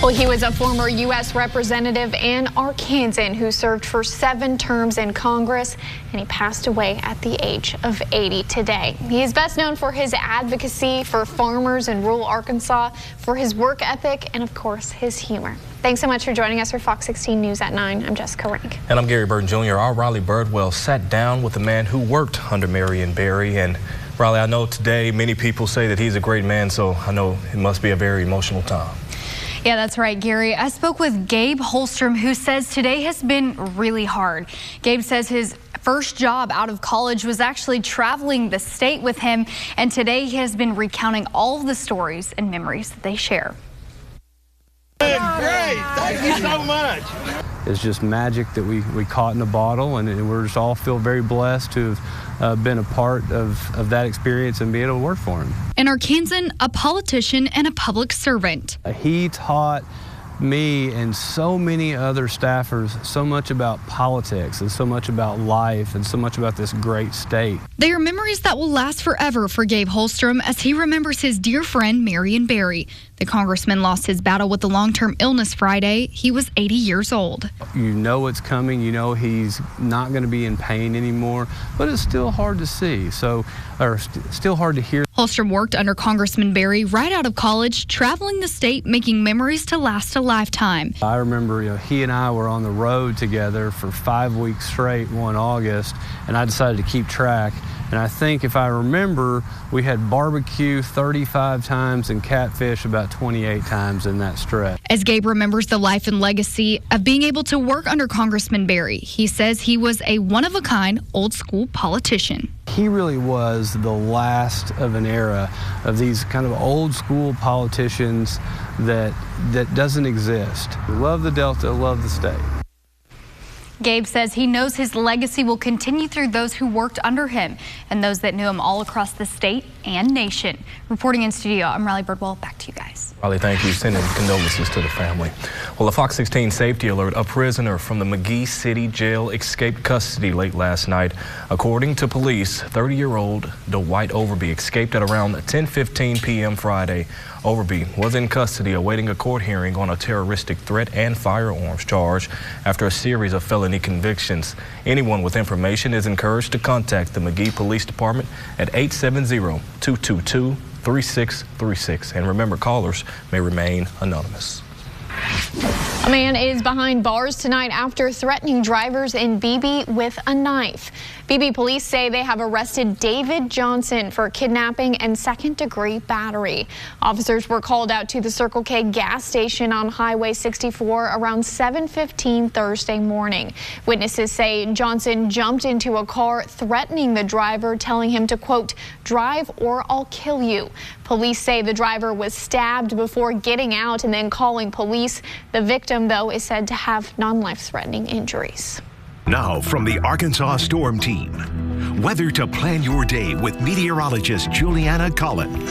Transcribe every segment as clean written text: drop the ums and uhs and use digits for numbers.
Well, he was a former U.S. representative and Arkansan who served for 7 terms in Congress, and he passed away at the age of 80 today. He is best known for his advocacy for farmers in rural Arkansas, for his work ethic, and of course, his humor. Thanks so much for joining us for Fox 16 News at 9. I'm Jessica Rank. And I'm Gary Burton Jr. Our Riley Birdwell sat down with the man who worked under Marion Barry. And Riley, I know today many people say that he's a great man, so I know it must be a very emotional time. Yeah, that's right, Gary. I spoke with Gabe Holstrom, who says today has been really hard. Gabe says his first job out of college was actually traveling the state with him, and today he has been recounting all of the stories and memories that they share. Great, thank you so much. It's just magic that we caught in a bottle, and we're just all feel very blessed to have been a part of that experience and being able to work for him. An Arkansan, a politician, and a public servant. He taught me and so many other staffers so much about politics and so much about life and so much about this great state. They are memories that will last forever for Gabe Holstrom as he remembers his dear friend Marion Barry. The congressman lost his battle with a long-term illness Friday. He was 80 years old. You know it's coming. You know he's not going to be in pain anymore, but it's still hard to see. Still hard to hear. Holstrom worked under Congressman Barry right out of college, traveling the state, making memories to last a lifetime. I remember, he and I were on the road together for 5 weeks straight one August, and I decided to keep track. And I think if I remember, we had barbecue 35 times and catfish about 28 times in that stretch. As Gabe remembers the life and legacy of being able to work under Congressman Barry, he says he was a one-of-a-kind, old-school politician. He really was the last of an era of these kind of old-school politicians that doesn't exist. Love the Delta, love the state. Gabe says he knows his legacy will continue through those who worked under him and those that knew him all across the state and nation. Reporting in studio, I'm Riley Birdwell. Back to you guys. Riley, thank you. Sending condolences to the family. Well, a Fox 16 safety alert. A prisoner from the McGee City Jail escaped custody late last night. According to police, 30-year-old Dwight Overby escaped at around 10:15 p.m. Friday. Overby was in custody awaiting a court hearing on a terroristic threat and firearms charge after a series of felony convictions. Anyone with information is encouraged to contact the McGee Police Department at 870-222-3636. And remember, callers may remain anonymous. A man is behind bars tonight after threatening drivers in Beebe with a knife. Beebe police say they have arrested David Johnson for kidnapping and second-degree battery. Officers were called out to the Circle K gas station on Highway 64 around 7:15 Thursday morning. Witnesses say Johnson jumped into a car, threatening the driver, telling him to, quote, "drive or I'll kill you." Police say the driver was stabbed before getting out and then calling police. The victim, though, is said to have non-life-threatening injuries. Now from the Arkansas Storm Team. Weather to plan your day with meteorologist Juliana Collin.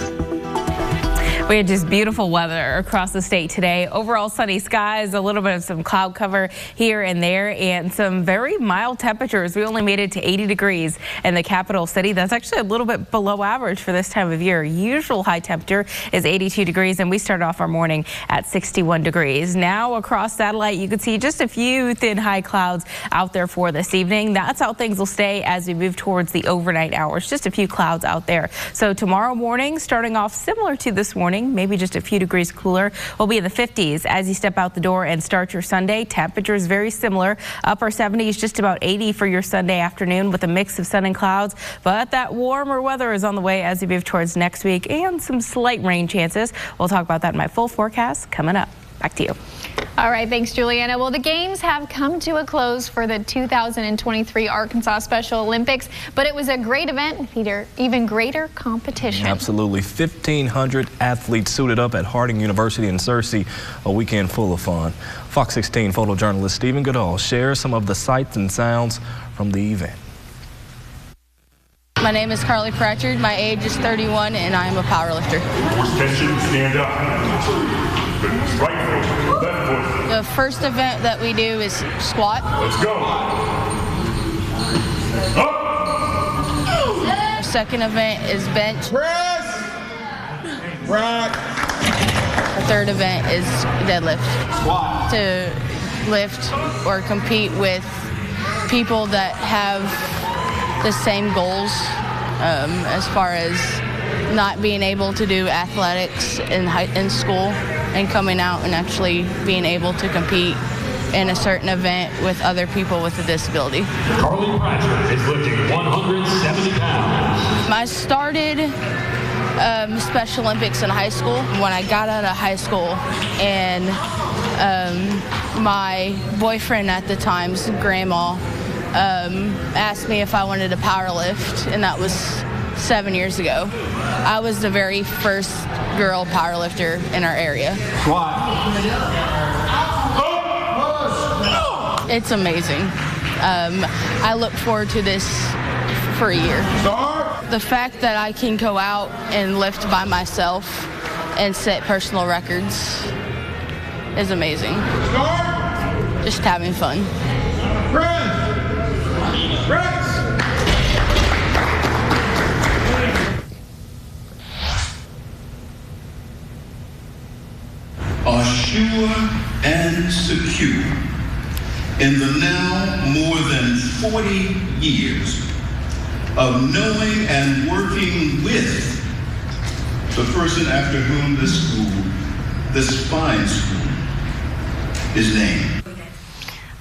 We had just beautiful weather across the state today. Overall sunny skies, a little bit of some cloud cover here and there, and some very mild temperatures. We only made it to 80 degrees in the capital city. That's actually a little bit below average for this time of year. Usual high temperature is 82 degrees, and we started off our morning at 61 degrees. Now across satellite, you can see just a few thin high clouds out there for this evening. That's how things will stay as we move towards the overnight hours. Just a few clouds out there. So tomorrow morning, starting off similar to this morning, maybe just a few degrees cooler. We'll be in the 50s as you step out the door and start your Sunday. Temperatures very similar. Upper 70s, just about 80 for your Sunday afternoon with a mix of sun and clouds. But that warmer weather is on the way as we move towards next week, and some slight rain chances. We'll talk about that in my full forecast coming up. Back to you. All right, thanks, Juliana. Well, the games have come to a close for the 2023 Arkansas Special Olympics, but it was a great event, Peter, even greater competition. Absolutely. 1,500 athletes suited up at Harding University in Searcy, a weekend full of fun. Fox 16 photojournalist Stephen Goodall shares some of the sights and sounds from the event. My name is Carly Pratchard. My age is 31, and I am a powerlifter. Attention, stand up. Right foot, left foot. The first event that we do is squat. Let's go. Up. The second event is bench. Press. Rock. third event is deadlift. Why? To lift or compete with people that have the same goals as far as not being able to do athletics in school and coming out and actually being able to compete in a certain event with other people with a disability. Carly Pratchett is lifting 170 pounds. I started Special Olympics in high school. When I got out of high school, and my boyfriend at the time's grandma asked me if I wanted to power lift, and that was 7 years ago. I was the very first girl powerlifter in our area. Why? It's amazing. I look forward to this for a year. The fact that I can go out and lift by myself and set personal records is amazing. Just having fun. Are sure and secure in the now more than 40 years of knowing and working with the person after whom this school, this fine school, is named.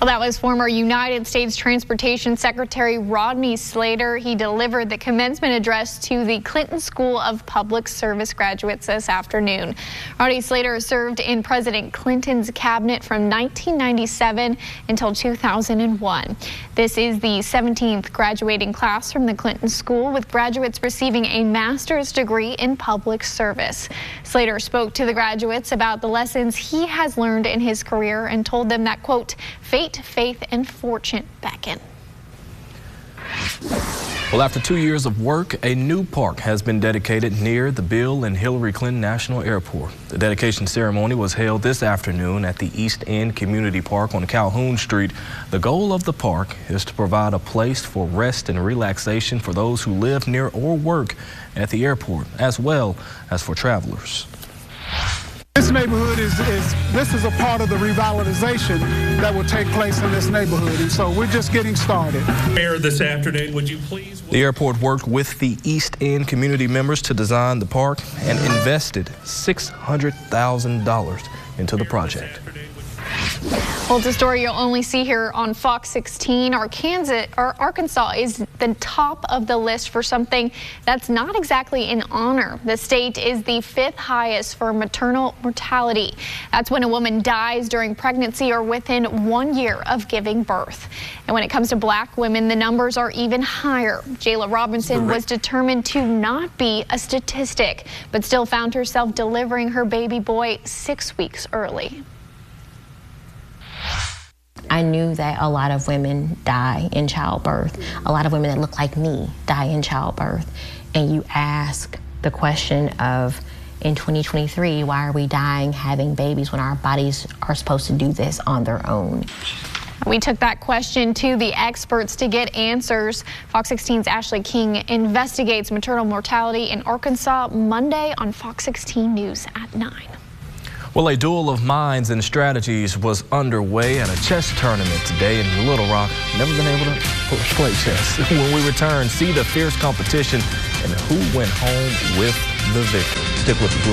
Well, that was former United States Transportation Secretary Rodney Slater. He delivered the commencement address to the Clinton School of Public Service graduates this afternoon. Rodney Slater served in President Clinton's cabinet from 1997 until 2001. This is the 17th graduating class from the Clinton School, with graduates receiving a master's degree in public service. Slater spoke to the graduates about the lessons he has learned in his career and told them that, quote, fate, faith, and fortune beckon. Well, after 2 years of work, a new park has been dedicated near the Bill and Hillary Clinton National Airport. The dedication ceremony was held this afternoon at the East End Community Park on Calhoun Street. The goal of the park is to provide a place for rest and relaxation for those who live near or work at the airport, as well as for travelers. This neighborhood this is a part of the revitalization that will take place in this neighborhood, and so we're just getting started. Mayor, this afternoon, would you please? The airport worked with the East End community members to design the park and invested $600,000 into the project. Well, it's a story you'll only see here on Fox 16. Arkansas is the top of the list for something that's not exactly an honor. The state is the 5th highest for maternal mortality. That's when a woman dies during pregnancy or within 1 year of giving birth. And when it comes to black women, the numbers are even higher. Jayla Robinson was determined to not be a statistic, but still found herself delivering her baby boy 6 weeks early. I knew that a lot of women die in childbirth. A lot of women that look like me die in childbirth. And you ask the question of, in 2023, why are we dying having babies when our bodies are supposed to do this on their own? We took that question to the experts to get answers. Fox 16's Ashley King investigates maternal mortality in Arkansas Monday on Fox 16 News at 9. Well, a duel of minds and strategies was underway at a chess tournament today in Little Rock. Never been able to play chess. When we return, see the fierce competition and who went home with the victory. Stick with the